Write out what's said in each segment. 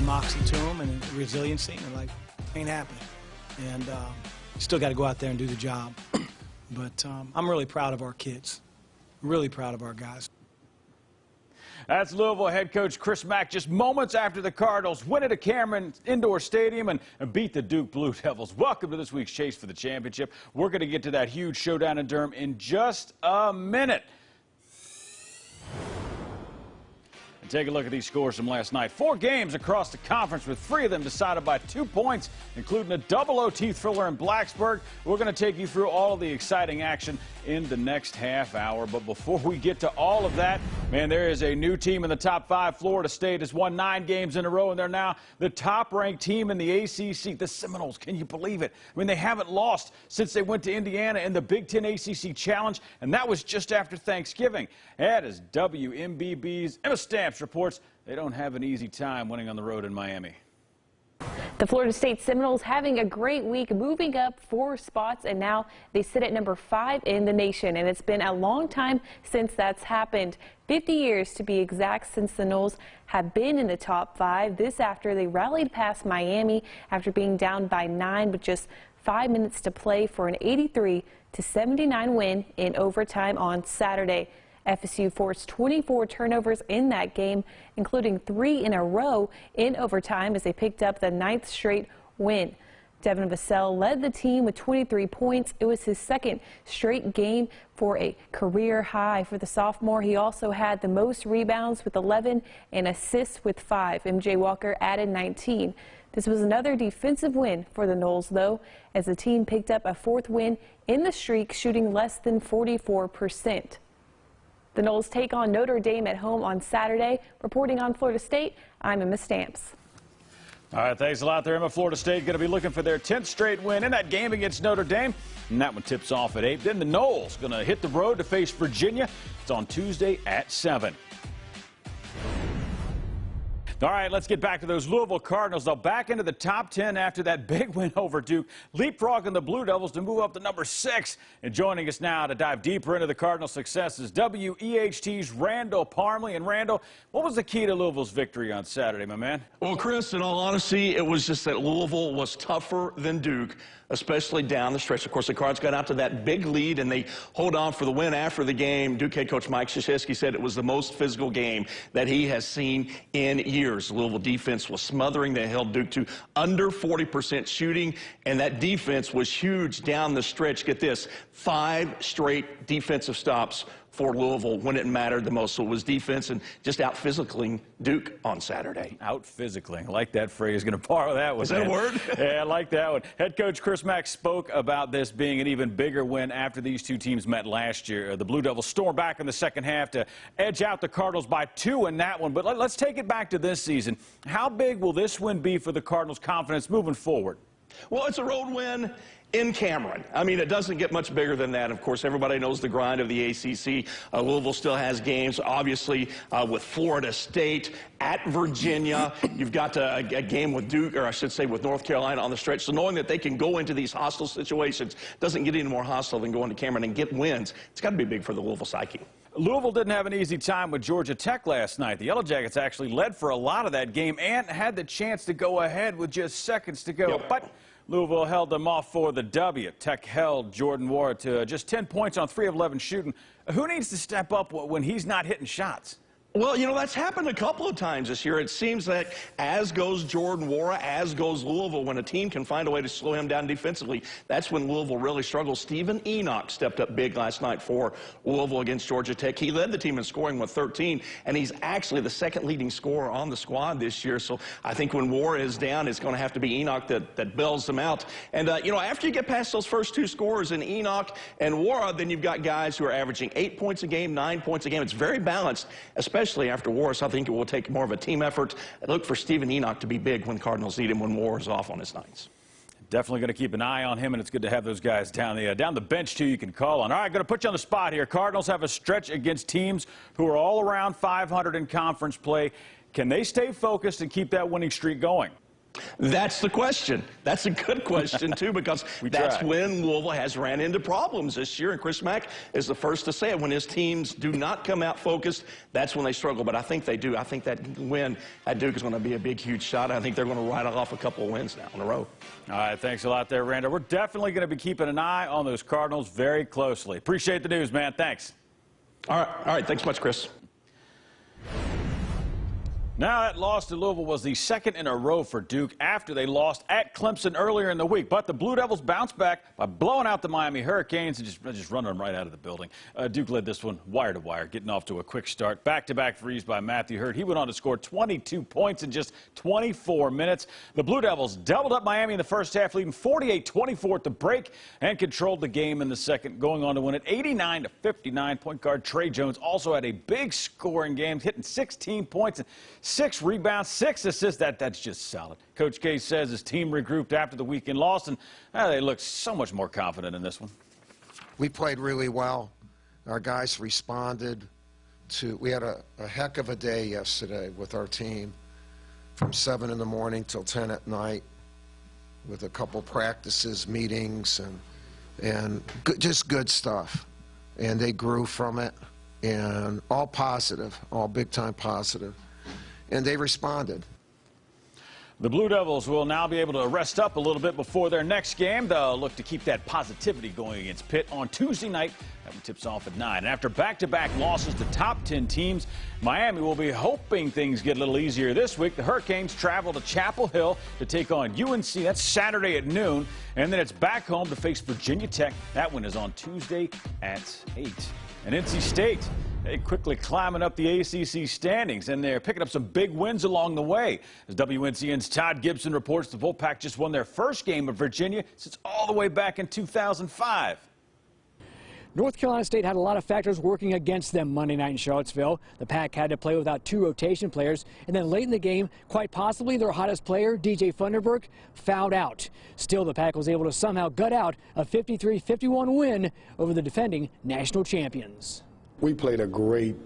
moxie to them and resiliency, and they're like, ain't happening. And still got to go out there and do the job. But I'm really proud of our kids, really proud of our guys. That's Louisville head coach Chris Mack just moments after the Cardinals win it at Cameron Indoor Stadium and beat the Duke Blue Devils. Welcome to this week's Chase for the Championship. We're going to get to that huge showdown in Durham in just a minute. And take a look at these scores from last night. 4 games across the conference with 3 of them decided by 2 points, including a double OT thriller in Blacksburg. We're going to take you through all of the exciting action in the next half hour. But before we get to all of that, man, there is a new team in the top 5. Florida State has won 9 games in a row, and they're now the top-ranked team in the ACC. The Seminoles, can you believe it? I mean, they haven't lost since they went to Indiana in the Big Ten ACC Challenge, and that was just after Thanksgiving. That is WMBB's Emma Stamps reports they don't have an easy time winning on the road in Miami. The Florida State Seminoles having a great week, moving up 4 spots, and now they sit at number 5 in the nation. And it's been a long time since that's happened. 50 years to be exact since the Noles have been in the top 5. This after they rallied past Miami after being down by 9 with just 5 minutes to play for an 83-79 win in overtime on Saturday. FSU forced 24 turnovers in that game, including 3 in a row in overtime as they picked up the 9th straight win. Devin Vassell led the team with 23 points. It was his 2nd straight game for a career high for the sophomore. He also had the most rebounds with 11 and assists with 5. MJ Walker added 19. This was another defensive win for the Noles, though, as the team picked up a 4th win in the streak, shooting less than 44%. The Noles take on Notre Dame at home on Saturday. Reporting on Florida State, I'm Emma Stamps. All right, thanks a lot there, Emma. Florida State going to be looking for their 10th straight win in that game against Notre Dame. And that one tips off at 8. Then the Noles going to hit the road to face Virginia. It's on Tuesday at 7. All right, let's get back to those Louisville Cardinals. They'll back into the top 10 after that big win over Duke, leapfrogging the Blue Devils to move up to number 6. And joining us now to dive deeper into the Cardinals' success is WEHT's Randall Parmley. And Randall, what was the key to Louisville's victory on Saturday, my man? Well, Chris, in all honesty, it was just that Louisville was tougher than Duke, especially down the stretch. Of course, the Cards got out to that big lead, and they hold on for the win after the game. Duke head coach Mike Krzyzewski said it was the most physical game that he has seen in years. Louisville defense was smothering. They held Duke to under 40% shooting, and that defense was huge down the stretch. Get this, 5 straight defensive stops for Louisville when it mattered the most. So it was defense and just out-physicaling Duke on Saturday. Out-physicaling. I like that phrase. Going to borrow that one. Is that a word? Yeah, I like that one. Head coach Chris Mack spoke about this being an even bigger win after these 2 teams met last year. The Blue Devils stormed back in the second half to edge out the Cardinals by 2 in that one. But let's take it back to this season. How big will this win be for the Cardinals' confidence moving forward? Well, it's a road win in Cameron. I mean, it doesn't get much bigger than that. Of course, everybody knows the grind of the ACC. Louisville still has games, obviously, with Florida State, at Virginia. You've got a game with Duke, or I should say with North Carolina on the stretch. So knowing that they can go into these hostile situations doesn't get any more hostile than going to Cameron and get wins. It's got to be big for the Louisville psyche. Louisville didn't have an easy time with Georgia Tech last night. The Yellow Jackets actually led for a lot of that game and had the chance to go ahead with just seconds to go. Yep. But Louisville held them off for the W. Tech held Jordan Ward to just 10 points on 3 of 11 shooting. Who needs to step up when he's not hitting shots? Well, you know, that's happened a couple of times this year. It seems that as goes Jordan Wara, as goes Louisville, when a team can find a way to slow him down defensively, that's when Louisville really struggles. Stephen Enoch stepped up big last night for Louisville against Georgia Tech. He led the team in scoring with 13, and he's actually the 2nd leading scorer on the squad this year. So I think when Wara is down, it's going to have to be Enoch that bails them out. And, you know, after you get past those first 2 scorers in Enoch and Wara, then you've got guys who are averaging 8 points a game, 9 points a game. It's very balanced, especially after Wars. I think it will take more of a team effort. Look for Stephen Enoch to be big when Cardinals need him when War is off on his nights. Definitely going to keep an eye on him, and it's good to have those guys down the bench, too, you can call on. All right, going to put you on the spot here. Cardinals have a stretch against teams who are all around 500 in conference play. Can they stay focused and keep that winning streak going? That's the question. That's a good question, too, because that's when Louisville has ran into problems this year. And Chris Mack is the first to say it. When his teams do not come out focused, that's when they struggle. But I think they do. I think that win at Duke is going to be a big, huge shot. I think they're going to ride off a couple of wins now in a row. All right, thanks a lot there, Randall. We're definitely going to be keeping an eye on those Cardinals very closely. Appreciate the news, man. Thanks. All right. Thanks much, Chris. Now, that loss to Louisville was the second in a row for Duke after they lost at Clemson earlier in the week. But the Blue Devils bounced back by blowing out the Miami Hurricanes and just running them right out of the building. Duke led this one wire to wire, getting off to a quick start. Back-to-back threes by Matthew Hurt. He went on to score 22 points in just 24 minutes. The Blue Devils doubled up Miami in the first half, leading 48-24 at the break, and controlled the game in the second, going on to win it 89-59. Point guard Trey Jones also had a big scoring game, hitting 16 points and 6 rebounds, 6 assists. That's just solid. Coach K says his team regrouped after the weekend loss, and they look so much more confident in this one. We played really well. Our guys responded we had a heck of a day yesterday with our team from 7 in the morning till 10 at night with a couple practices, meetings, and just good stuff. And they grew from it, and all positive, all big-time positive. And they responded. The Blue Devils will now be able to rest up a little bit before their next game. They'll look to keep that positivity going against Pitt on Tuesday night. That one tips off at 9. And after back-to-back losses to top 10 teams, Miami will be hoping things get a little easier this week. The Hurricanes travel to Chapel Hill to take on UNC. That's Saturday at noon. And then it's back home to face Virginia Tech. That one is on Tuesday at 8. And NC State, they quickly climbing up the ACC standings, and they're picking up some big wins along the way. As WNCN's Todd Gibson reports, the Wolfpack just won their first game of Virginia since all the way back in 2005. North Carolina State had a lot of factors working against them Monday night in Charlottesville. The Pack had to play without 2 rotation players, and then late in the game, quite possibly their hottest player, DJ Funderburk, fouled out. Still, the Pack was able to somehow gut out a 53-51 win over the defending national champions. We played a great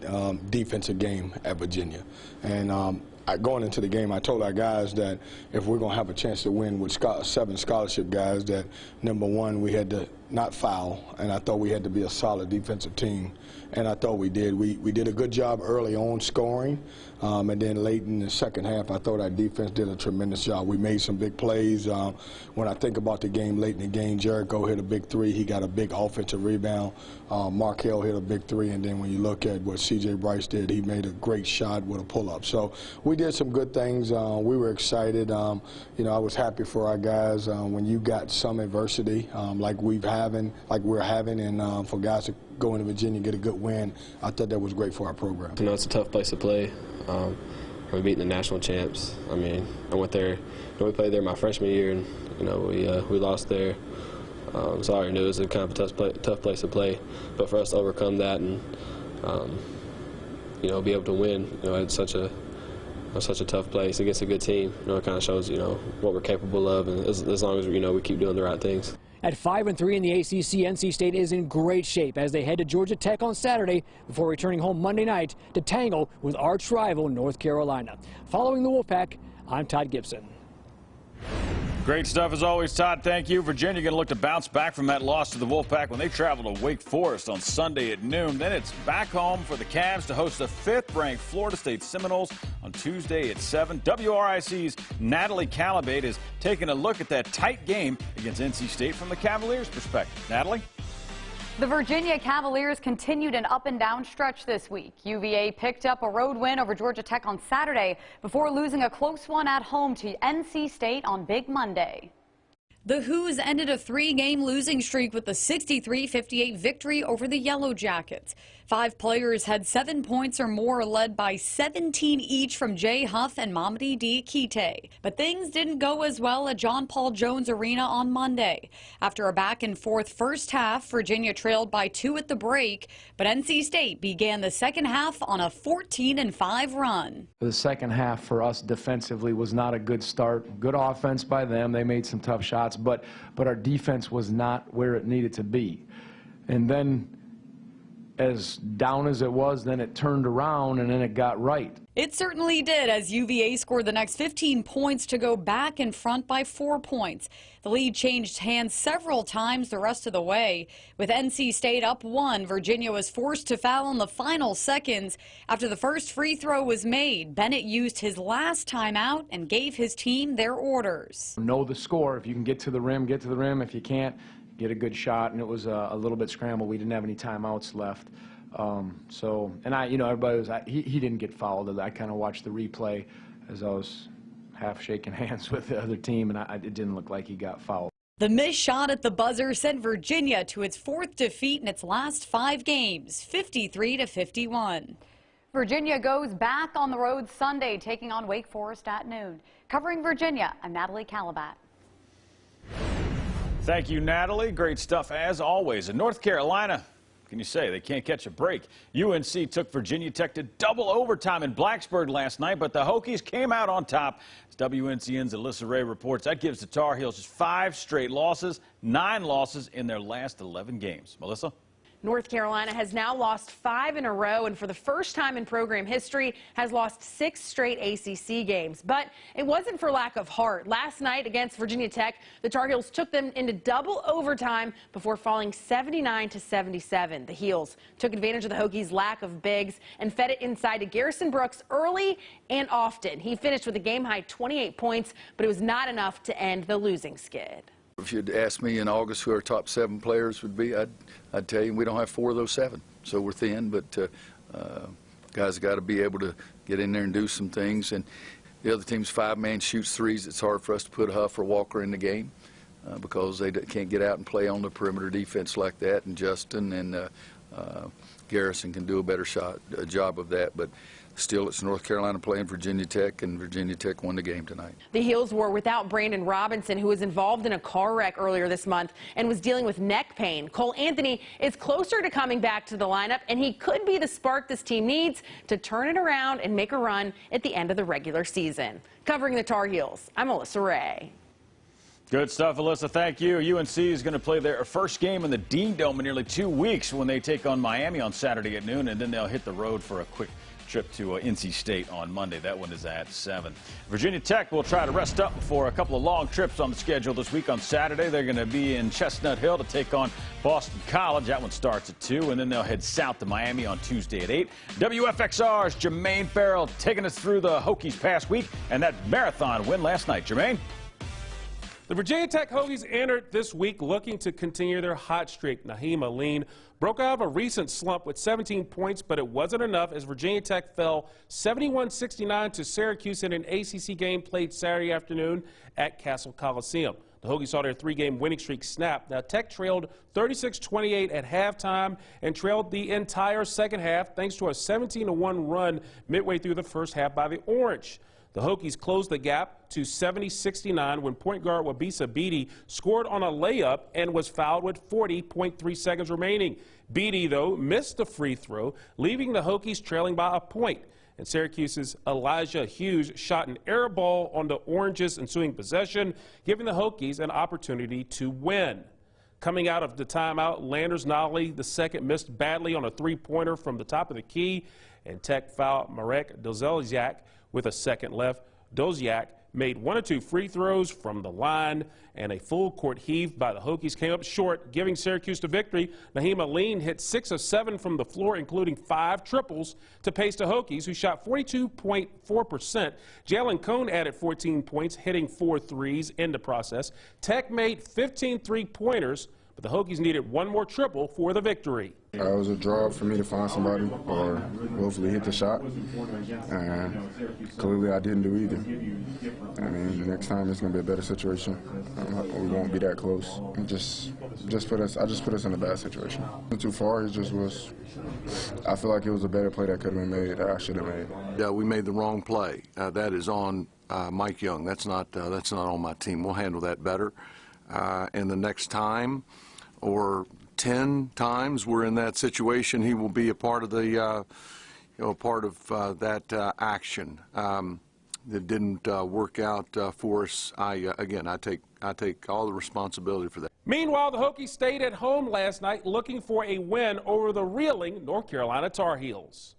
defensive game at Virginia, and going into the game, I told our guys that if we're going to have a chance to win with 7 scholarship guys, that number one, we had to not foul, and I thought we had to be a solid defensive team, and I thought we did. We did a good job early on scoring, and then late in the second half, I thought our defense did a tremendous job. We made some big plays. When I think about the game, late in the game, Jericho hit a big 3. He got a big offensive rebound. Markel hit a big 3, and then when you look at what C.J. Bryce did, he made a great shot with a pull-up. So we did some good things. We were excited. You know, I was happy for our guys when you got some adversity like we're having, and for guys to go into Virginia and get a good win, I thought that was great for our program. You know, it's a tough place to play. We're beating the national champs. I mean, I went there. You know, we played there my freshman year, and you know we lost there. So I already knew it was a kind of a tough place to play. But for us to overcome that and you know, be able to win, you know, it's such a tough place against a good team. You know, it kind of shows, you know, what we're capable of, and as long as, you know, we keep doing the right things. At 5-3 in the ACC, NC State is in great shape as they head to Georgia Tech on Saturday before returning home Monday night to tangle with arch rival North Carolina. Following the Wolfpack, I'm Todd Gibson. Great stuff as always, Todd. Thank you. Virginia going to look to bounce back from that loss to the Wolfpack when they travel to Wake Forest on Sunday at noon. Then it's back home for the Cavs to host the 5th-ranked Florida State Seminoles on Tuesday at 7. WRIC's Natalie Calabate is taking a look at that tight game against NC State from the Cavaliers' perspective. Natalie? The Virginia Cavaliers continued an up-and-down stretch this week. UVA picked up a road win over Georgia Tech on Saturday before losing a close one at home to NC State on Big Monday. The Hoos ended a 3-game losing streak with a 63-58 victory over the Yellow Jackets. 5 players had 7 points or more, led by 17 each from Jay Huff and Mamadi Diakite. But things didn't go as well at John Paul Jones Arena on Monday. After a back-and-forth first half, Virginia trailed by 2 at the break, but NC State began the second half on a 14-5 run. The second half for us defensively was not a good start. Good offense by them. They made some tough shots, but our defense was not where it needed to be. And then as down as it was, then it turned around and then it got right. It certainly did, as UVA scored the next 15 points to go back in front by 4 points. The lead changed hands several times the rest of the way. With NC State up 1, Virginia was forced to foul in the final seconds. After the first free throw was made, Bennett used his last timeout and gave his team their orders. Know the score. If you can get to the rim, get to the rim. If you can't, get a good shot. And it was a little bit scrambled. We didn't have any timeouts left. Everybody was, he didn't get fouled. I kind of watched the replay as I was half shaking hands with the other team, and it didn't look like he got fouled. The missed shot at the buzzer sent Virginia to its 4th defeat in its last 5 games, 53-51. Virginia goes back on the road Sunday, taking on Wake Forest at noon. Covering Virginia, I'm Natalie Calabat. Thank you, Natalie. Great stuff as always. In North Carolina, can you say they can't catch a break? UNC took Virginia Tech to double overtime in Blacksburg last night, but the Hokies came out on top. As WNCN's Alyssa Ray reports, that gives the Tar Heels just 5 straight losses, 9 losses in their last 11 games. Melissa? North Carolina has now lost 5 in a row, and for the first time in program history has lost 6 straight ACC games. But it wasn't for lack of heart. Last night against Virginia Tech, the Tar Heels took them into double overtime before falling 79-77. The Heels took advantage of the Hokies' lack of bigs and fed it inside to Garrison Brooks early and often. He finished with a game-high 28 points, but it was not enough to end the losing skid. If you'd asked me in August who our top 7 players would be, I'd tell you we don't have 4 of those 7. So we're thin, but guys got to be able to get in there and do some things. And the other team's 5-man shoots threes. It's hard for us to put Huff or Walker in the game because they can't get out and play on the perimeter defense like that. And Justin and Garrison can do a better job of that. But still, it's North Carolina playing Virginia Tech, and Virginia Tech won the game tonight. The Heels were without Brandon Robinson, who was involved in a car wreck earlier this month and was dealing with neck pain. Cole Anthony is closer to coming back to the lineup, and he could be the spark this team needs to turn it around and make a run at the end of the regular season. Covering the Tar Heels, I'm Alyssa Ray. Good stuff, Alyssa. Thank you. UNC is going to play their first game in the Dean Dome in nearly 2 weeks when they take on Miami on Saturday at noon, and then they'll hit the road for a quick trip to NC State on Monday. That one is at 7. Virginia Tech will try to rest up before a couple of long trips on the schedule this week. On Saturday, they're going to be in Chestnut Hill to take on Boston College. That one starts at 2, and then they'll head south to Miami on Tuesday at 8. WFXR's Jermaine Farrell taking us through the Hokies past week and that marathon win last night. Jermaine? The Virginia Tech Hokies entered this week looking to continue their hot streak. Naheem Aline broke out of a recent slump with 17 points, but it wasn't enough as Virginia Tech fell 71-69 to Syracuse in an ACC game played Saturday afternoon at Castle Coliseum. The Hokies saw their 3-game winning streak snap. Now, Tech trailed 36-28 at halftime and trailed the entire second half thanks to a 17-1 run midway through the first half by the Orange. The Hokies closed the gap to 70-69 when point guard Wabisa Beatty scored on a layup and was fouled with 40.3 seconds remaining. Beatty, though, missed the free throw, leaving the Hokies trailing by a point. And Syracuse's Elijah Hughes shot an air ball on the Orange's ensuing possession, giving the Hokies an opportunity to win. Coming out of the timeout, Landers Nolly, the second, missed badly on a 3-pointer from the top of the key, and Tech fouled Marek Doziak with a second left. Doziak made 1 or 2 free throws from the line, and a full court heave by the Hokies came up short, giving Syracuse the victory. Naheem Aline hit 6 of 7 from the floor, including 5 triples to pace the Hokies, who shot 42.4%. Jalen Cone added 14 points, hitting 4 threes in the process. Tech made 15 three-pointers, but the Hokies needed 1 more triple for the victory. It was a draw for me to find somebody or hopefully hit the shot. And clearly I didn't do either. I mean, next time it's going to be a better situation. We won't be that close. I just put us in a bad situation. Too far, it just was. I feel like it was a better play that could have been made that I should have made. Yeah, we made the wrong play. That is on Mike Young. That's not on my team. We'll handle that better. And the next time, or 10 times we're in that situation, he will be a part of the, that action. That didn't work out for us. I take all the responsibility for that. Meanwhile, the Hokies stayed at home last night looking for a win over the reeling North Carolina Tar Heels.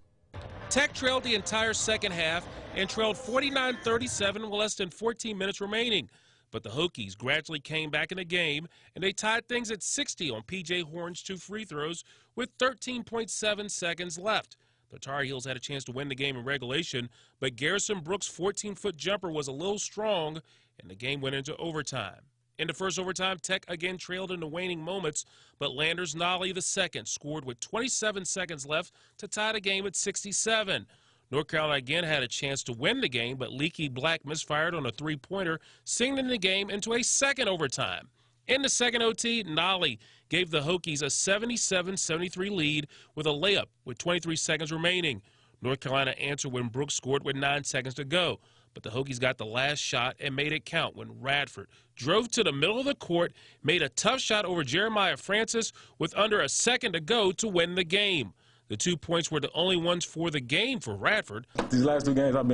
Tech trailed the entire second half and trailed 49-37 with less than 14 minutes remaining. But the Hokies gradually came back in the game, and they tied things at 60 on P.J. Horn's 2 free throws with 13.7 seconds left. The Tar Heels had a chance to win the game in regulation, but Garrison Brooks' 14-foot jumper was a little strong, and the game went into overtime. In the first overtime, Tech again trailed in the waning moments, but Landers Nolly II scored with 27 seconds left to tie the game at 67. North Carolina again had a chance to win the game, but Leaky Black misfired on a three-pointer, sending the game into a second overtime. In the second OT, Nolly gave the Hokies a 77-73 lead with a layup with 23 seconds remaining. North Carolina answered when Brooks scored with 9 seconds to go. But the Hokies got the last shot and made it count when Radford drove to the middle of the court, made a tough shot over Jeremiah Francis with under a second to go to win the game. The 2 points were the only ones for the game for Radford. These last 2 games, I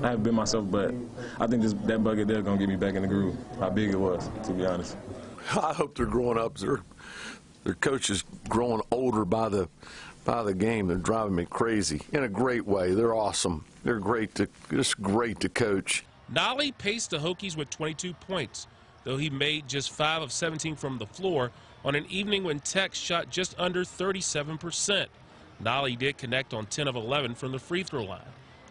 haven't been myself, but I think that bucket there is going to get me back in the groove, how big it was, to be honest. I hope they're growing up. Their coach is growing older by the game. They're driving me crazy in a great way. They're awesome. They're just great to coach. Nolly paced the Hokies with 22 points, though he made just 5 of 17 from the floor on an evening when Tech shot just under 37%. Nolly did connect on 10 of 11 from the free throw line.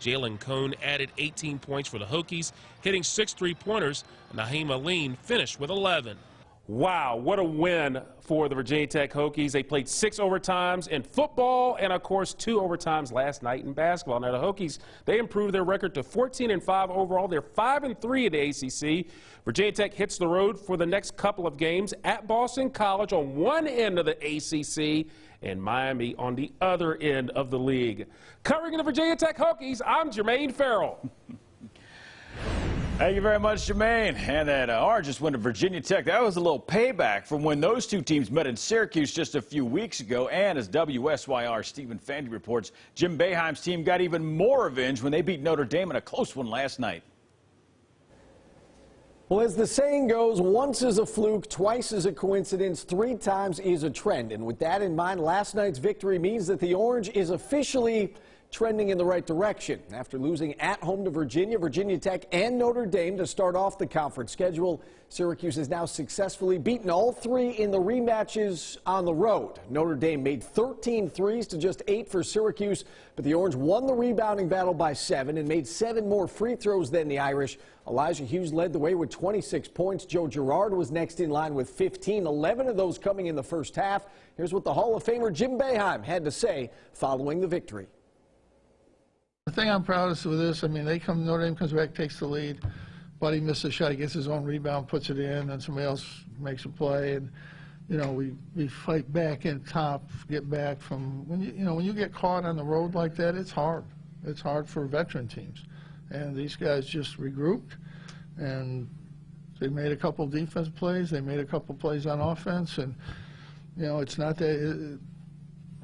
Jalen Cone added 18 points for the Hokies, hitting 6 three-pointers. Naheem Aline finished with 11. Wow, what a win for the Virginia Tech Hokies. They played 6 overtimes in football and, of course, 2 overtimes last night in basketball. Now, the Hokies, they improved their record to 14-5 overall. They're 5-3 in the ACC. Virginia Tech hits the road for the next couple of games at Boston College on one end of the ACC and Miami on the other end of the league. Covering the Virginia Tech Hokies, I'm Jermaine Farrell. Thank you very much, Jermaine. And that Orange win to Virginia Tech. That was a little payback from when those 2 teams met in Syracuse just a few weeks ago. And as WSYR Stephen Fandy reports, Jim Boeheim's team got even more revenge when they beat Notre Dame in a close one last night. Well, as the saying goes, once is a fluke, twice is a coincidence, 3 times is a trend. And with that in mind, last night's victory means that the Orange is officially trending in the right direction. After losing at home to Virginia, Virginia Tech, and Notre Dame to start off the conference schedule, Syracuse has now successfully beaten all 3 in the rematches on the road. Notre Dame made 13 threes to just 8 for Syracuse, but the Orange won the rebounding battle by 7 and made 7 more free throws than the Irish. Elijah Hughes led the way with 26 points. Joe Girard was next in line with 15, 11 of those coming in the first half. Here's what the Hall of Famer Jim Boeheim had to say following the victory. The thing I'm proudest with this, I mean, Notre Dame comes back, takes the lead. Buddy misses a shot, he gets his own rebound, puts it in, and somebody else makes a play. And, you know, we fight back in top, get back from, when you get caught on the road like that, it's hard. It's hard for veteran teams. And these guys just regrouped, and they made a couple defense plays, they made a couple plays on offense, and, you know, it's not that,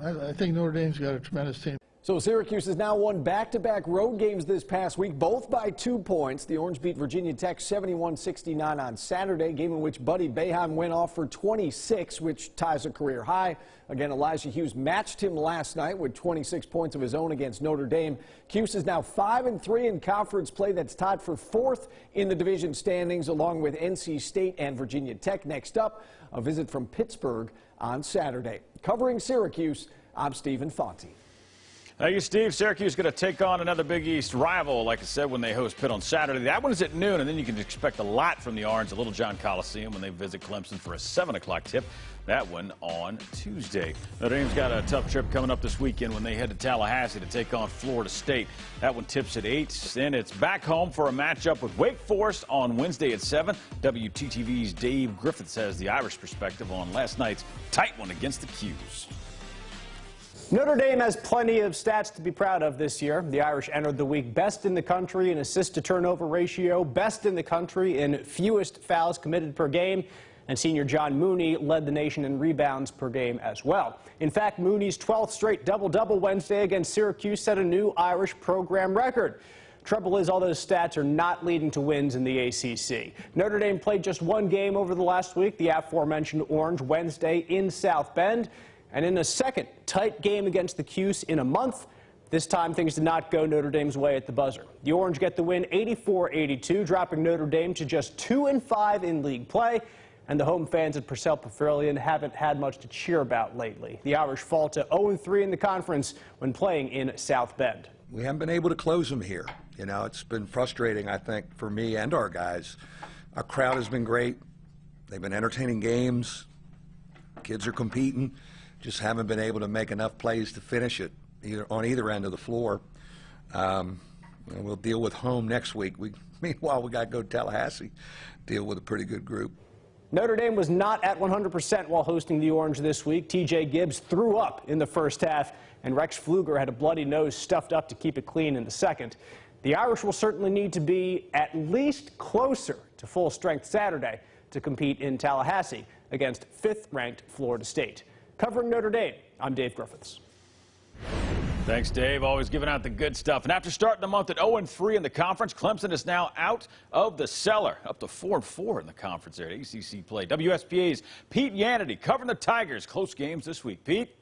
I think Notre Dame's got a tremendous team. So Syracuse has now won back-to-back road games this past week, both by 2 points. The Orange beat Virginia Tech 71-69 on Saturday, game in which Buddy Boeheim went off for 26, which ties a career high. Again, Elijah Hughes matched him last night with 26 points of his own against Notre Dame. Cuse is now 5-3 in conference play. That's tied for 4th in the division standings, along with NC State and Virginia Tech. Next up, a visit from Pittsburgh on Saturday. Covering Syracuse, I'm Stephen Fonte. Thank you, Steve. Syracuse is going to take on another Big East rival, like I said, when they host Pitt on Saturday. That one is at noon, and then you can expect a lot from the Orange at Little John Coliseum when they visit Clemson for a 7 o'clock tip. That one on Tuesday. Notre Dame's got a tough trip coming up this weekend when they head to Tallahassee to take on Florida State. That one tips at 8. Then it's back home for a matchup with Wake Forest on Wednesday at 7. WTTV's Dave Griffiths has the Irish perspective on last night's tight one against the Qs. Notre Dame has plenty of stats to be proud of this year. The Irish entered the week best in the country in assist-to-turnover ratio, best in the country in fewest fouls committed per game, and senior John Mooney led the nation in rebounds per game as well. In fact, Mooney's 12th straight double-double Wednesday against Syracuse set a new Irish program record. Trouble is, all those stats are not leading to wins in the ACC. Notre Dame played just one game over the last week, the aforementioned Orange, Wednesday in South Bend. And in a second tight game against the Cuse in a month, this time things did not go Notre Dame's way at the buzzer. The Orange get the win 84-82, dropping Notre Dame to just 2-5 in league play. And the home fans at Purcell Pavilion haven't had much to cheer about lately. The Irish fall to 0-3 in the conference when playing in South Bend. We haven't been able to close them here. You know, it's been frustrating, I think, for me and our guys. Our crowd has been great. They've been entertaining games. Kids are competing. Just haven't been able to make enough plays to finish it on either end of the floor. We'll deal with home next week. Meanwhile, we got to go to Tallahassee, deal with a pretty good group. Notre Dame was not at 100% while hosting the Orange this week. T.J. Gibbs threw up in the first half, and Rex Pfluger had a bloody nose stuffed up to keep it clean in the second. The Irish will certainly need to be at least closer to full strength Saturday to compete in Tallahassee against 5th-ranked Florida State. Covering Notre Dame, I'm Dave Griffiths. Thanks, Dave. Always giving out the good stuff. And after starting the month at 0-3 in the conference, Clemson is now out of the cellar, up to 4-4 in the conference there at ACC play. WSPA's Pete Yannity covering the Tigers. Close games this week. Pete?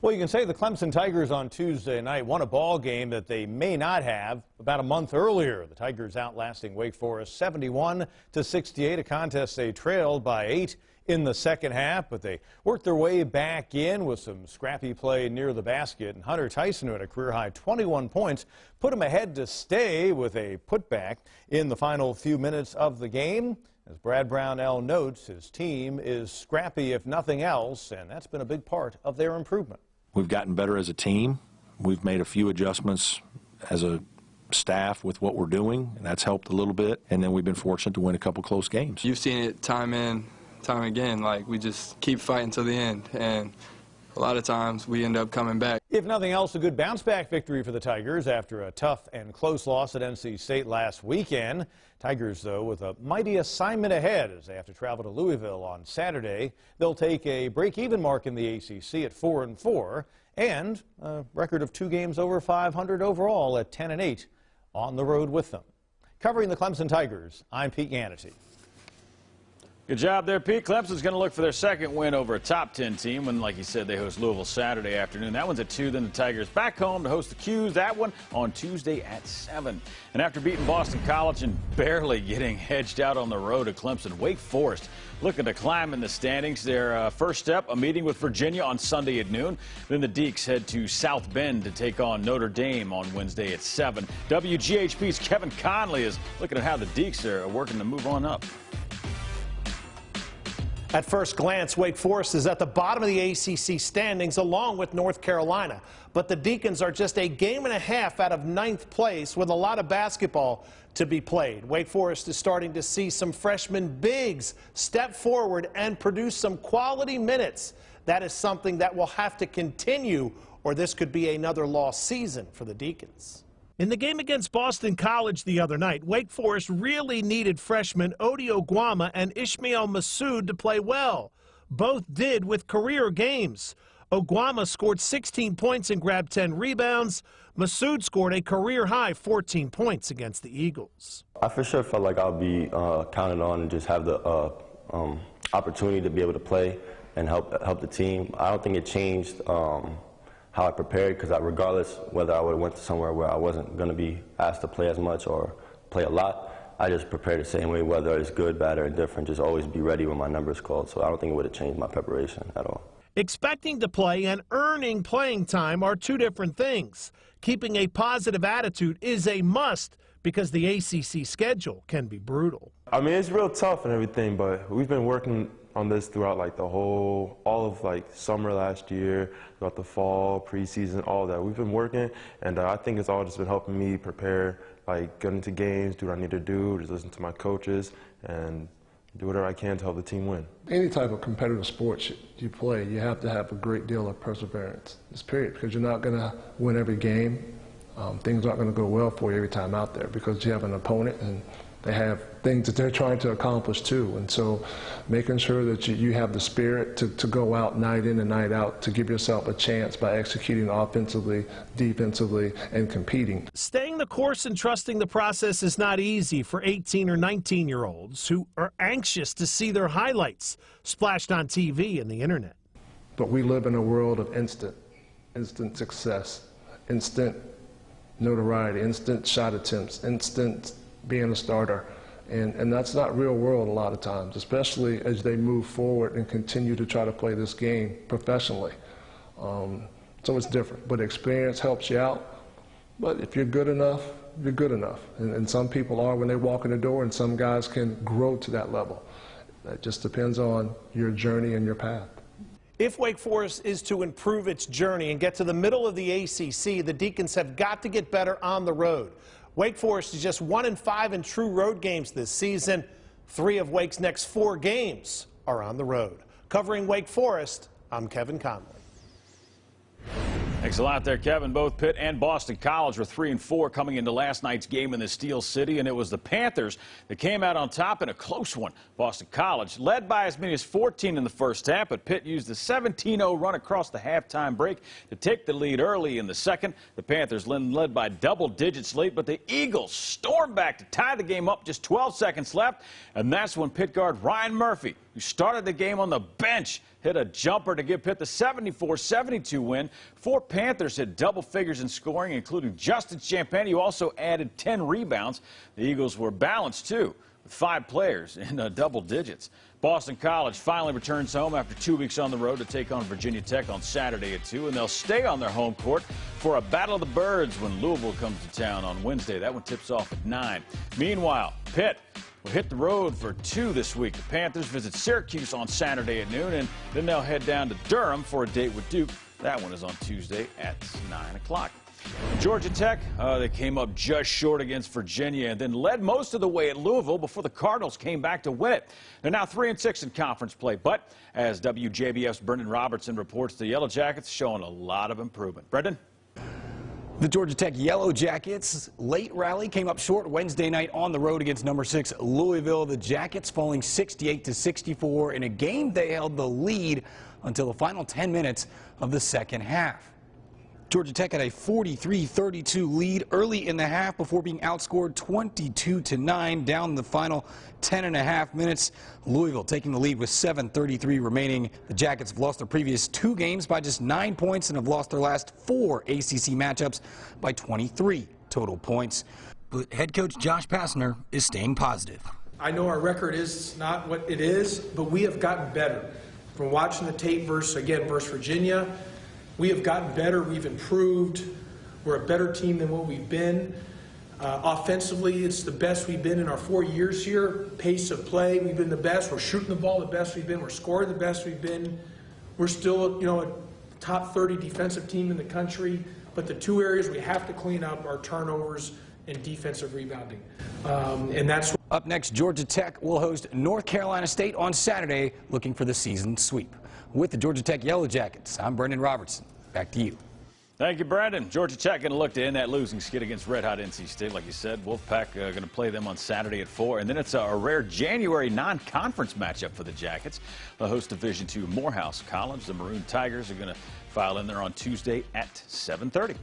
Well, you can say the Clemson Tigers on Tuesday night won a ball game that they may not have about a month earlier. The Tigers outlasting Wake Forest 71-68, a contest they trailed by 8 in the second half, but they worked their way back in with some scrappy play near the basket. And Hunter Tyson, who had a career-high 21 points, put him ahead to stay with a putback in the final few minutes of the game. As Brad Brownell notes, his team is scrappy if nothing else, and that's been a big part of their improvement. We've gotten better as a team. We've made a few adjustments as a staff with what we're doing, and that's helped a little bit. And then we've been fortunate to win a couple close games. You've seen it time in, time again. Like, we just keep fighting to the end, and a lot of times we end up coming back. If nothing else, a good bounce-back victory for the Tigers after a tough and close loss at NC State last weekend. Tigers, though, with a mighty assignment ahead as they have to travel to Louisville on Saturday. They'll take a break-even mark in the ACC at 4-4 and a record of 2 games over 500 overall at 10-8 on the road with them. Covering the Clemson Tigers, I'm Pete Yannity. Good job there, Pete. Clemson's going to look for their second win over a top 10 team when, like you said, they host Louisville Saturday afternoon. That one's at 2. Then the Tigers back home to host the Cuse. That one on Tuesday at 7. And after beating Boston College and barely getting hedged out on the road at Clemson, Wake Forest looking to climb in the standings. Their first step, a meeting with Virginia on Sunday at noon. Then the Deacs head to South Bend to take on Notre Dame on Wednesday at 7. WGHP's Kevin Conley is looking at how the Deacs are working to move on up. At first glance, Wake Forest is at the bottom of the ACC standings along with North Carolina. But the Deacons are just a game and a half out of 9th place with a lot of basketball to be played. Wake Forest is starting to see some freshman bigs step forward and produce some quality minutes. That is something that will have to continue, or this could be another lost season for the Deacons. In the game against Boston College the other night, Wake Forest really needed freshmen Odi Oguama and Ishmael Massoud to play well. Both did with career games. Oguama scored 16 points and grabbed 10 rebounds. Massoud scored a career-high 14 points against the Eagles. I for sure felt like I'll be counted on and just have the opportunity to be able to play and help the team. I don't think it changed how I prepared, because regardless whether I would have went to somewhere where I wasn't going to be asked to play as much or play a lot, I just prepared the same way, whether it's good, bad, or indifferent, just always be ready when my number is called. So I don't think it would have changed my preparation at all. Expecting to play and earning playing time are two different things. Keeping a positive attitude is a must because the ACC schedule can be brutal. I mean, it's real tough and everything, but we've been working on this throughout all of summer last year, throughout the fall, preseason, all that. We've been working, and I think it's all just been helping me prepare, get into games, do what I need to do, just listen to my coaches, and do whatever I can to help the team win. Any type of competitive sports you play, you have to have a great deal of perseverance, period, because you're not going to win every game. Things aren't going to go well for you every time out there because you have an opponent, and They have things that they're trying to accomplish too. And so making sure that you have the spirit to go out night in and night out to give yourself a chance by executing offensively, defensively, and competing. Staying the course and trusting the process is not easy for 18 or 19-year-olds who are anxious to see their highlights splashed on TV and the internet. But we live in a world of instant success, instant notoriety, instant shot attempts, instant being a starter. And that's not real world a lot of times, especially as they move forward and continue to try to play this game professionally. So it's different, but experience helps you out. But if you're good enough, you're good enough. And some people are when they walk in the door, and some guys can grow to that level. It just depends on your journey and your path. If Wake Forest is to improve its journey and get to the middle of the ACC, the Deacons have got to get better on the road. Wake Forest is just 1-5 in true road games this season. 3 of Wake's next 4 games are on the road. Covering Wake Forest, I'm Kevin Conley. Thanks a lot there, Kevin. Both Pitt and Boston College were 3-4 coming into last night's game in the Steel City, and it was the Panthers that came out on top in a close one. Boston College led by as many as 14 in the first half, but Pitt used the 17-0 run across the halftime break to take the lead early in the second. The Panthers led by double digits late, but the Eagles stormed back to tie the game up, just 12 seconds left, and that's when Pitt guard Ryan Murphy, who started the game on the bench, hit a jumper to give Pitt the 74-72 win. 4 Panthers hit double figures in scoring, including Justin Champagne, who also added 10 rebounds. The Eagles were balanced, too, with 5 players in double digits. Boston College finally returns home after 2 weeks on the road to take on Virginia Tech on Saturday at 2, and they'll stay on their home court for a Battle of the Birds when Louisville comes to town on Wednesday. That one tips off at 9. Meanwhile, Pitt will hit the road for 2 this week. The Panthers visit Syracuse on Saturday at noon, and then they'll head down to Durham for a date with Duke. That one is on Tuesday at 9 o'clock. Georgia Tech, they came up just short against Virginia and then led most of the way at Louisville before the Cardinals came back to win it. They're now 3-6 in conference play, but as WJBF's Brendan Robertson reports, the Yellow Jackets showing a lot of improvement. Brendan? The Georgia Tech Yellow Jackets late rally came up short Wednesday night on the road against number 6 Louisville. The Jackets falling 68-64 in a game they held the lead until the final 10 minutes of the second half. Georgia Tech had a 43-32 lead early in the half before being outscored 22-9 down the final 10.5 minutes. Louisville taking the lead with 7:33 remaining. The Jackets have lost their previous 2 games by just 9 points and have lost their last 4 ACC matchups by 23 total points. But head coach Josh Pastner is staying positive. I know our record is not what it is, but we have gotten better. From watching the tape versus Virginia, we have gotten better. We've improved. We're a better team than what we've been. Offensively, it's the best we've been in our 4 years here. Pace of play, we've been the best. We're shooting the ball the best we've been. We're scoring the best we've been. We're still, a top 30 defensive team in the country. But the 2 areas we have to clean up are turnovers and defensive rebounding. And that's up next. Georgia Tech will host North Carolina State on Saturday, looking for the season sweep. With the Georgia Tech Yellow Jackets, I'm Brendan Robertson. Back to you. Thank you, Brandon. Georgia Tech going to look to end that losing skid against red-hot NC State, like you said. Wolfpack going to play them on Saturday at 4. And then it's a rare January non-conference matchup for the Jackets. They'll host Division II Morehouse College. The Maroon Tigers are going to file in there on Tuesday at 7:30.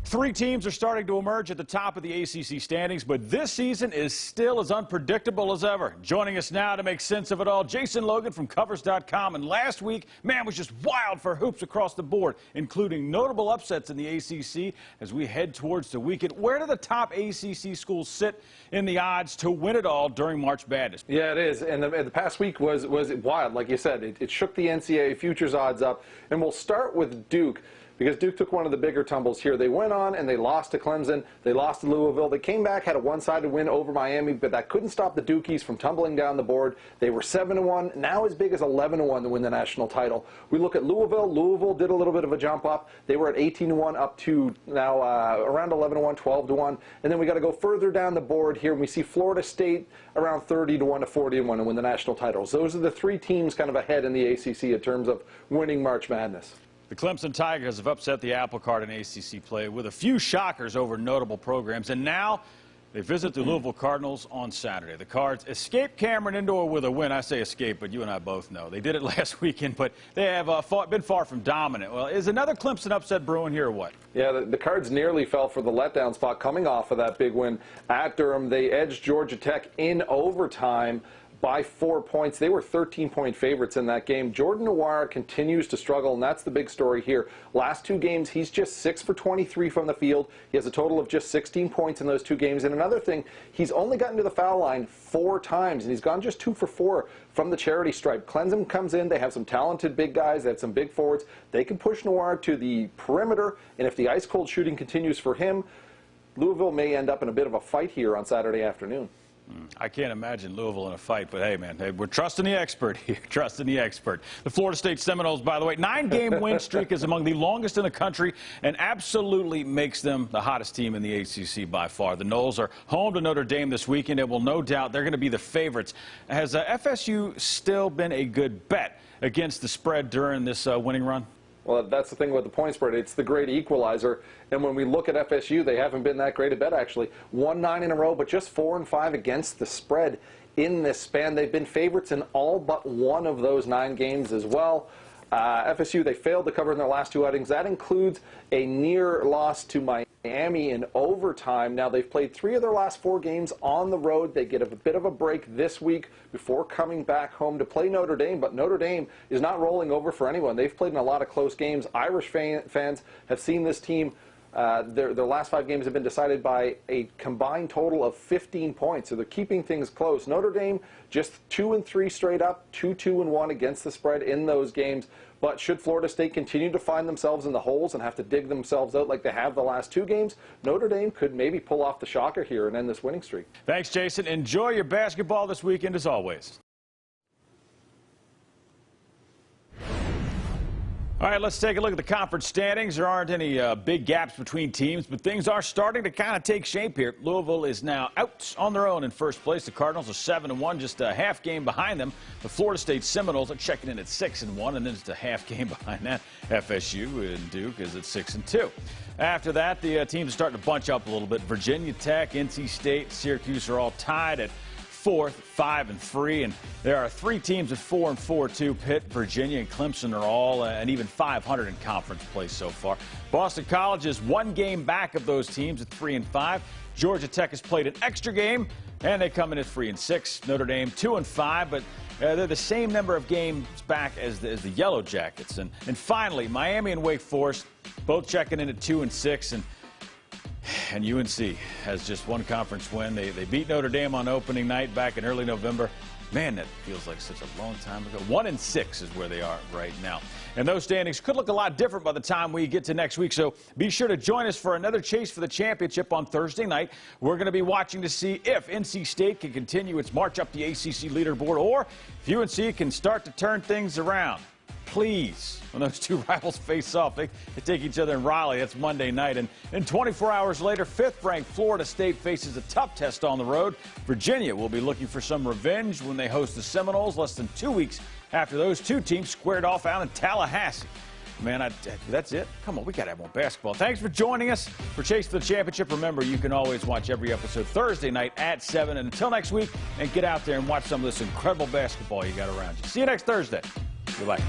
3 teams are starting to emerge at the top of the ACC standings, but this season is still as unpredictable as ever. Joining us now to make sense of it all, Jason Logan from Covers.com. And last week, man, was just wild for hoops across the board, including notable upsets in the ACC as we head towards the weekend. Where do the top ACC schools sit in the odds to win it all during March Madness? Yeah, it is. And the past week was wild. Like you said, it shook the NCAA futures odds up. And we'll start with Duke, because Duke took one of the bigger tumbles here. They went on and they lost to Clemson. They lost to Louisville. They came back, had a one-sided win over Miami, but that couldn't stop the Dukies from tumbling down the board. They were 7-1, now as big as 11-1 to win the national title. We look at Louisville. Louisville did a little bit of a jump up. They were at 18-1 up to now around 11-1, 12-1. And then we got to go further down the board here. We see Florida State around 30-1 to 40-1 to win the national titles. Those are the 3 teams kind of ahead in the ACC in terms of winning March Madness. The Clemson Tigers have upset the apple cart in ACC play with a few shockers over notable programs, and now they visit the Louisville Cardinals on Saturday. The Cards escaped Cameron Indoor with a win. I say escape, but you and I both know. They did it last weekend, but they have been far from dominant. Well, is another Clemson upset brewing here or what? Yeah, the Cards nearly fell for the letdown spot coming off of that big win at Durham. They edged Georgia Tech in overtime by 4 points. They were 13-point favorites in that game. Jordan Nwora continues to struggle, and that's the big story here. Last two games, he's just 6 for 23 from the field. He has a total of just 16 points in those two games. And another thing, he's only gotten to the foul line 4 times, and he's gone just 2 for 4 from the charity stripe. Clemson comes in. They have some talented big guys. They have some big forwards. They can push Nwora to the perimeter, and if the ice-cold shooting continues for him, Louisville may end up in a bit of a fight here on Saturday afternoon. I can't imagine Louisville in a fight, but hey, man, we're trusting the expert here, trusting the expert. The Florida State Seminoles, by the way, 9-game win streak is among the longest in the country and absolutely makes them the hottest team in the ACC by far. The Noles are home to Notre Dame this weekend, and will no doubt they're going to be the favorites. Has FSU still been a good bet against the spread during this winning run? Well, that's the thing with the point spread. It's the great equalizer. And when we look at FSU, they haven't been that great a bet, actually. 1-9 in a row, but just 4-5 against the spread in this span. They've been favorites in all but one of those 9 games as well. FSU, they failed to cover in their last 2 outings. That includes a near loss to Miami in overtime. Now, they've played 3 of their last 4 games on the road. They get a bit of a break this week before coming back home to play Notre Dame. But Notre Dame is not rolling over for anyone. They've played in a lot of close games. Irish fans have seen this team. Their last 5 games have been decided by a combined total of 15 points. So they're keeping things close. Notre Dame just 2-3 straight up, 2-2-1 against the spread in those games. But should Florida State continue to find themselves in the holes and have to dig themselves out like they have the last 2 games, Notre Dame could maybe pull off the shocker here and end this winning streak. Thanks, Jason. Enjoy your basketball this weekend as always. All right, let's take a look at the conference standings. There aren't any big gaps between teams, but things are starting to kind of take shape here. Louisville is now out on their own in first place. The Cardinals are 7-1, just a half game behind them. The Florida State Seminoles are checking in at 6-1, and then just a half game behind that. FSU and Duke is at 6-2. After that, the teams are starting to bunch up a little bit. Virginia Tech, NC State, Syracuse are all tied at 4th, 5-3, and there are 3 teams at 4-4 too. Pitt, Virginia, and Clemson are all an even 500 in conference play so far. Boston College is 1 game back of those teams at 3-5. Georgia Tech has played an extra game, and they come in at 3-6. Notre Dame 2-5, but they're the same number of games back as the Yellow Jackets. And finally, Miami and Wake Forest both checking in at 2-6, and UNC has just 1 conference win. They beat Notre Dame on opening night back in early November. Man, that feels like such a long time ago. 1-6 is where they are right now. And those standings could look a lot different by the time we get to next week. So be sure to join us for another chase for the championship on Thursday night. We're going to be watching to see if NC State can continue its march up the ACC leaderboard, or if UNC can start to turn things around. Please, when those 2 rivals face off, they take each other in Raleigh. That's Monday night. And then 24 hours later, 5th-ranked Florida State faces a tough test on the road. Virginia will be looking for some revenge when they host the Seminoles less than 2 weeks after those 2 teams squared off out in Tallahassee. Man, that's it. Come on, we got to have more basketball. Thanks for joining us for Chase for the Championship. Remember, you can always watch every episode Thursday night at 7. And until next week, and get out there and watch some of this incredible basketball you got around you. See you next Thursday. Goodbye.